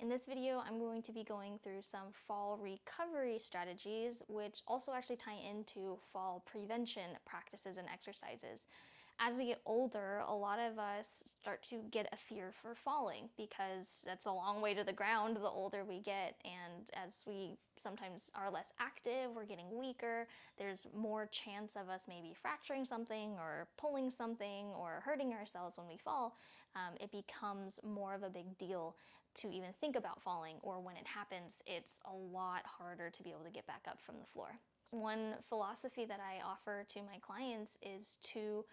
In this video, I'm going to be going through some fall recovery strategies, which also actually tie into fall prevention practices and exercises. As we get older, a lot of us start to get a fear for falling because that's a long way to the ground the older we get, and as we sometimes are less active, we're getting weaker, there's more chance of us maybe fracturing something or pulling something or hurting ourselves when we fall. It becomes more of a big deal to even think about falling, or when it happens, it's a lot harder to be able to get back up from the floor. One philosophy that I offer to my clients is to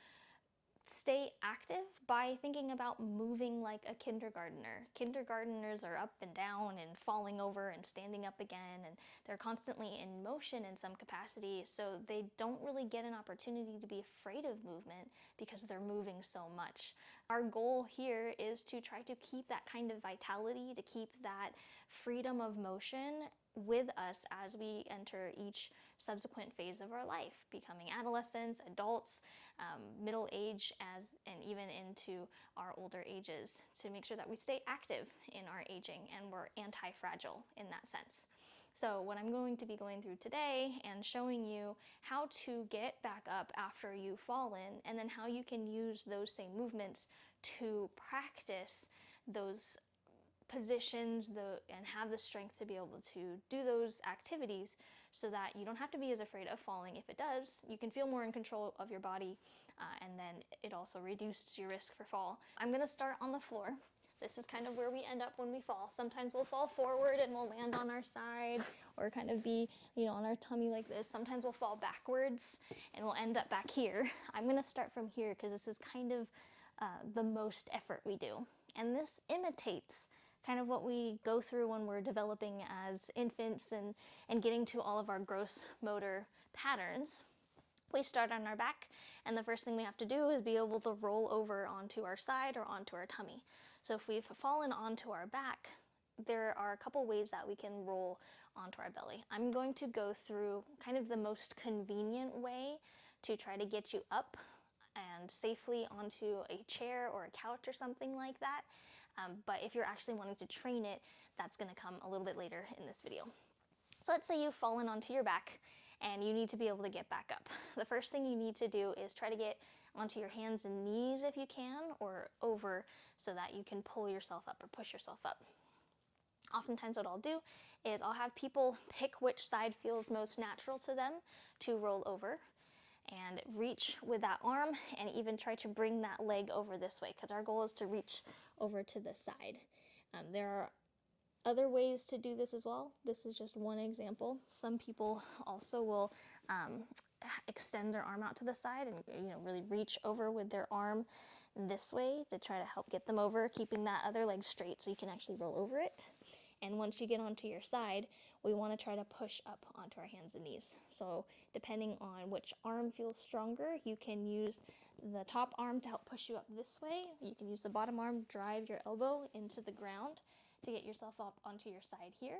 stay active by thinking about moving like a kindergartner. Kindergartners are up and down and falling over and standing up again, and they're constantly in motion in some capacity, so they don't really get an opportunity to be afraid of movement because they're moving so much. Our goal here is to try to keep that kind of vitality, to keep that freedom of motion with us as we enter each subsequent phase of our life, becoming adolescents, adults, middle age, and even into our older ages, to make sure that we stay active in our aging and we're anti-fragile in that sense. So what I'm going to be going through today and showing you how to get back up after you've fallen, and then how you can use those same movements to practice those positions and have the strength to be able to do those activities, so that you don't have to be as afraid of falling. If it does, you can feel more in control of your body, and then it also reduces your risk for fall. I'm going to start on the floor. This is kind of where we end up when we fall. Sometimes we'll fall forward and we'll land on our side, or kind of be, on our tummy like this. Sometimes we'll fall backwards and we'll end up back here. I'm going to start from here because this is kind of the most effort we do. And this imitates kind of what we go through when we're developing as infants and getting to all of our gross motor patterns. We start on our back, and the first thing we have to do is be able to roll over onto our side or onto our tummy. So if we've fallen onto our back, there are a couple ways that we can roll onto our belly. I'm going to go through kind of the most convenient way to try to get you up and safely onto a chair or a couch or something like that. But if you're actually wanting to train it, that's going to come a little bit later in this video. So let's say you've fallen onto your back and you need to be able to get back up. The first thing you need to do is try to get onto your hands and knees if you can, or over, so that you can pull yourself up or push yourself up. Oftentimes what I'll do is I'll have people pick which side feels most natural to them to roll over, and reach with that arm, and even try to bring that leg over this way, because our goal is to reach over to the side. There are other ways to do this as well. This is just one example. Some people also will extend their arm out to the side and really reach over with their arm this way to try to help get them over, keeping that other leg straight so you can actually roll over it. And once you get onto your side, we want to try to push up onto our hands and knees. So depending on which arm feels stronger, you can use the top arm to help push you up this way. You can use the bottom arm, drive your elbow into the ground to get yourself up onto your side here.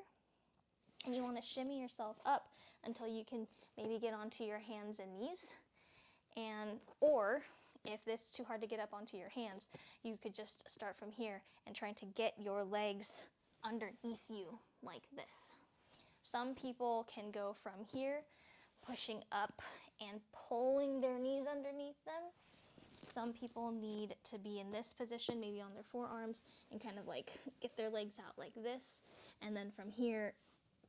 And you want to shimmy yourself up until you can maybe get onto your hands and knees. Or if this is too hard to get up onto your hands, you could just start from here and trying to get your legs underneath you like this. Some people can go from here, pushing up and pulling their knees underneath them. Some people need to be in this position, maybe on their forearms, and kind of like get their legs out like this, and then from here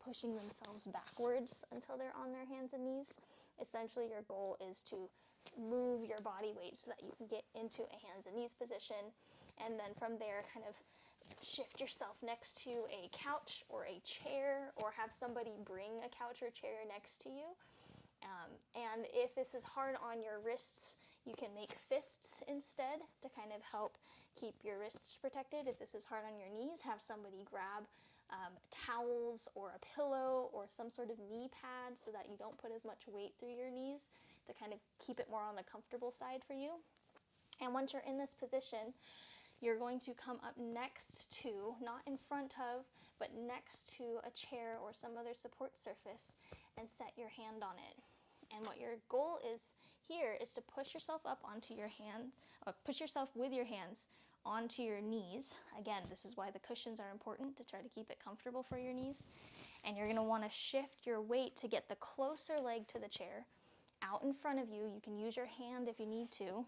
pushing themselves backwards until they're on their hands and knees. Essentially your goal is to move your body weight so that you can get into a hands and knees position, and then from there kind of shift yourself next to a couch or a chair, or have somebody bring a couch or chair next to you. And if this is hard on your wrists, you can make fists instead to kind of help keep your wrists protected. If this is hard on your knees, have somebody grab towels or a pillow or some sort of knee pad so that you don't put as much weight through your knees, to kind of keep it more on the comfortable side for you. And once you're in this position, you're going to come up next to, not in front of, but next to a chair or some other support surface, and set your hand on it. And what your goal is here is to push yourself up onto your hand, or push yourself with your hands onto your knees. Again, this is why the cushions are important, to try to keep it comfortable for your knees. And you're going to want to shift your weight to get the closer leg to the chair out in front of you. You can use your hand if you need to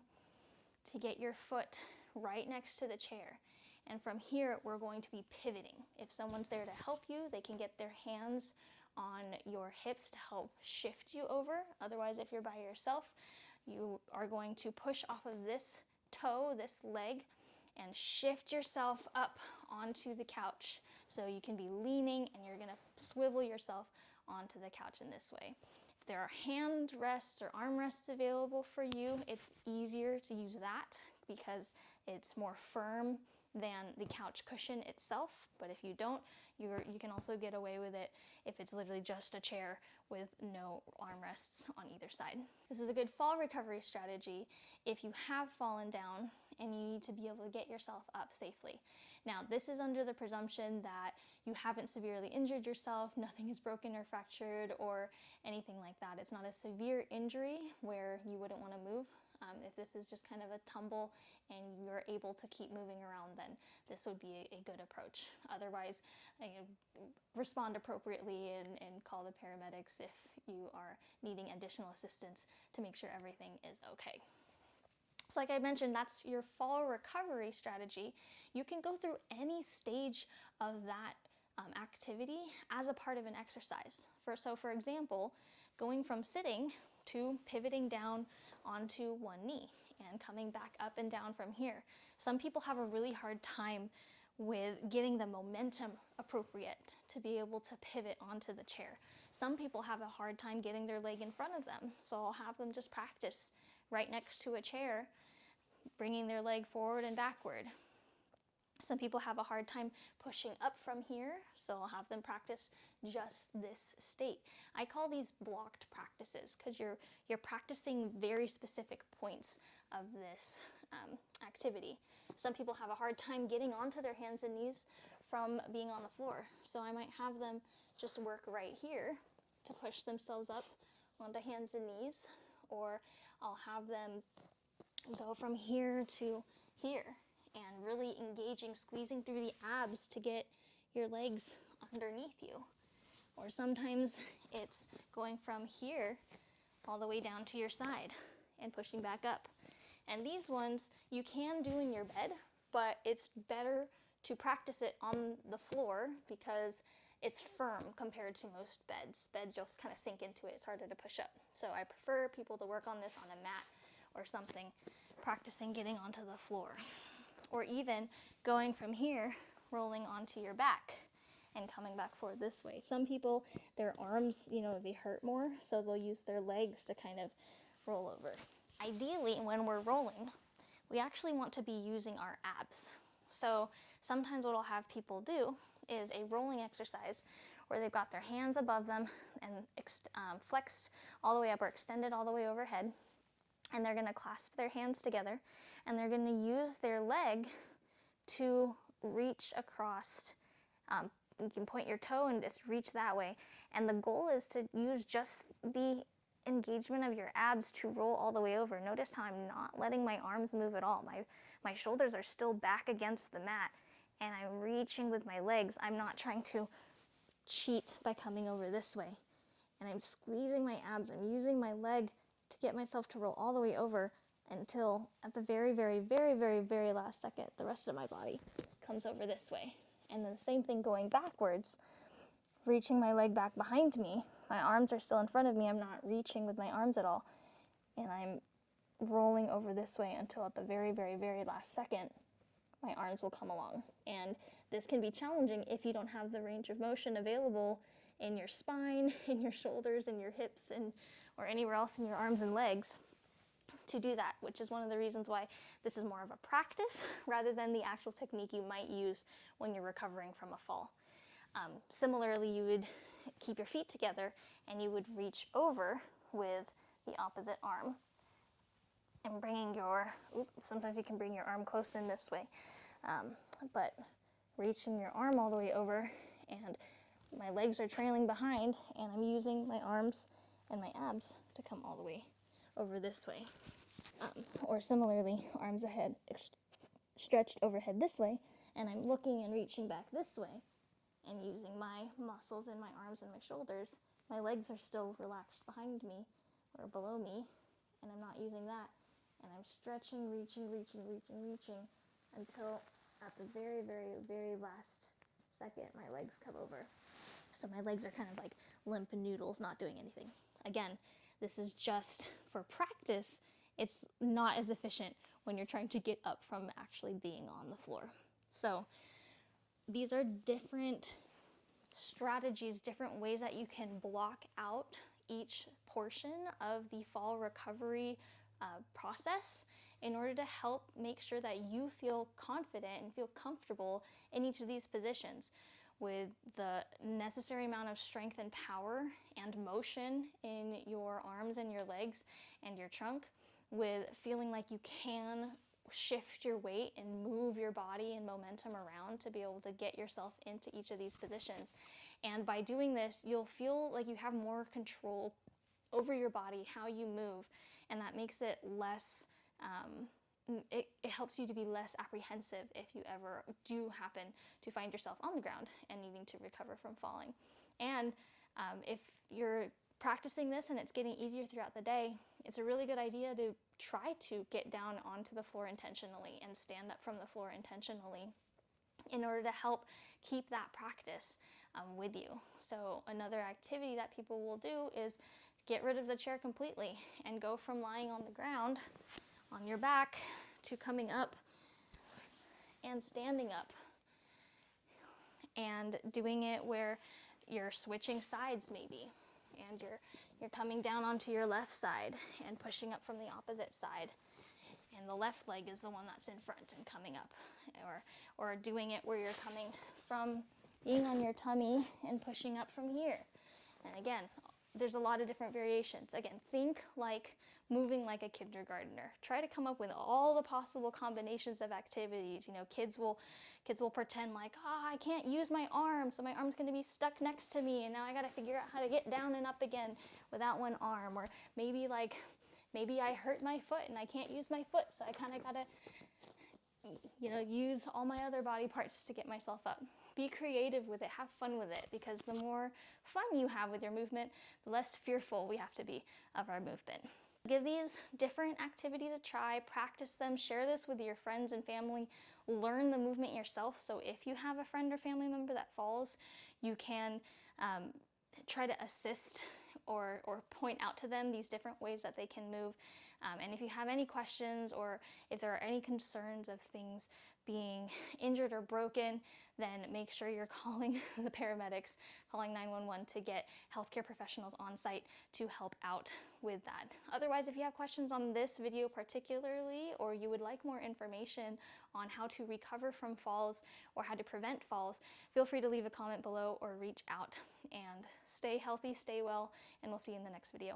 get your foot right next to the chair. And from here, we're going to be pivoting. If someone's there to help you, they can get their hands on your hips to help shift you over. Otherwise, if you're by yourself, you are going to push off of this toe, this leg, and shift yourself up onto the couch. So you can be leaning and you're gonna swivel yourself onto the couch in this way. If there are hand rests or arm rests available for you, it's easier to use that because it's more firm than the couch cushion itself. But if you don't, you can also get away with it if it's literally just a chair with no armrests on either side. This is a good fall recovery strategy if you have fallen down and you need to be able to get yourself up safely. Now, this is under the presumption that you haven't severely injured yourself, nothing is broken or fractured or anything like that. It's not a severe injury where you wouldn't want to move. If this is just kind of a tumble and you're able to keep moving around, then this would be a good approach. Otherwise, respond appropriately and call the paramedics if you are needing additional assistance to make sure everything is okay. So like I mentioned, that's your fall recovery strategy. You can go through any stage of that activity as a part of an exercise. So for example, going from sitting to pivoting down onto one knee and coming back up and down from here. Some people have a really hard time with getting the momentum appropriate to be able to pivot onto the chair. Some people have a hard time getting their leg in front of them, so I'll have them just practice right next to a chair, bringing their leg forward and backward. Some people have a hard time pushing up from here, so I'll have them practice just this state. I call these blocked practices because you're practicing very specific points of this activity. Some people have a hard time getting onto their hands and knees from being on the floor, so I might have them just work right here to push themselves up onto hands and knees, or I'll have them go from here to here and really engaging, squeezing through the abs to get your legs underneath you. Or sometimes it's going from here all the way down to your side and pushing back up. And these ones you can do in your bed, but it's better to practice it on the floor because it's firm compared to most beds. Beds just kind of sink into it, it's harder to push up. So I prefer people to work on this on a mat or something, practicing getting onto the floor. Or even going from here, rolling onto your back and coming back forward this way. Some people, their arms, they hurt more, so they'll use their legs to kind of roll over. Ideally, when we're rolling, we actually want to be using our abs. So sometimes what I'll have people do is a rolling exercise where they've got their hands above them and flexed all the way up or extended all the way overhead. And they're going to clasp their hands together and they're going to use their leg to reach across. You can point your toe and just reach that way. And the goal is to use just the engagement of your abs to roll all the way over. Notice how I'm not letting my arms move at all. My shoulders are still back against the mat and I'm reaching with my legs. I'm not trying to cheat by coming over this way. And I'm squeezing my abs. I'm using my leg to get myself to roll all the way over until at the very, very, very, very, very last second, the rest of my body comes over this way. And then the same thing going backwards, reaching my leg back behind me. My arms are still in front of me. I'm not reaching with my arms at all. And I'm rolling over this way until at the very, very, very last second, my arms will come along. And this can be challenging if you don't have the range of motion available in your spine, in your shoulders, in your hips, or anywhere else in your arms and legs to do that, which is one of the reasons why this is more of a practice rather than the actual technique you might use when you're recovering from a fall. Similarly, you would keep your feet together and you would reach over with the opposite arm and bringing sometimes you can bring your arm close in this way, but reaching your arm all the way over and my legs are trailing behind and I'm using my arms and my abs to come all the way over this way. Or similarly, arms ahead, stretched overhead this way, and I'm looking and reaching back this way and using my muscles in my arms and my shoulders, my legs are still relaxed behind me or below me, and I'm not using that. And I'm stretching, reaching until at the very, very, very last second my legs come over. So my legs are kind of like limp noodles, not doing anything. Again, this is just for practice. It's not as efficient when you're trying to get up from actually being on the floor. So these are different strategies, different ways that you can block out each portion of the fall recovery process in order to help make sure that you feel confident and feel comfortable in each of these positions with the necessary amount of strength and power and motion in your arms and your legs and your trunk, with feeling like you can shift your weight and move your body and momentum around to be able to get yourself into each of these positions. And by doing this, you'll feel like you have more control over your body, how you move, and that makes it less, it helps you to be less apprehensive if you ever do happen to find yourself on the ground and needing to recover from falling. And if you're practicing this and it's getting easier throughout the day, it's a really good idea to try to get down onto the floor intentionally and stand up from the floor intentionally in order to help keep that practice with you. So another activity that people will do is get rid of the chair completely and go from lying on the ground on your back to coming up and standing up, and doing it where you're switching sides maybe, and you're coming down onto your left side and pushing up from the opposite side, and the left leg is the one that's in front and coming up, or doing it where you're coming from being on your tummy and pushing up from here. And again, there's a lot of different variations. Again, think like moving like a kindergartner. Try to come up with all the possible combinations of activities. You know, kids will pretend like, I can't use my arm, so my arm's going to be stuck next to me, and now I got to figure out how to get down and up again without one arm. Or maybe I hurt my foot and I can't use my foot, so I kind of got to use all my other body parts to get myself up. Be creative with it, have fun with it, because the more fun you have with your movement, the less fearful we have to be of our movement. Give these different activities a try, practice them, share this with your friends and family, learn the movement yourself. So if you have a friend or family member that falls, you can try to assist or point out to them these different ways that they can move. And if you have any questions, or if there are any concerns of things being injured or broken, then make sure you're calling the paramedics, calling 911 to get healthcare professionals on site to help out with that. Otherwise, if you have questions on this video particularly, or you would like more information on how to recover from falls or how to prevent falls, feel free to leave a comment below or reach out. And stay healthy, stay well, and we'll see you in the next video.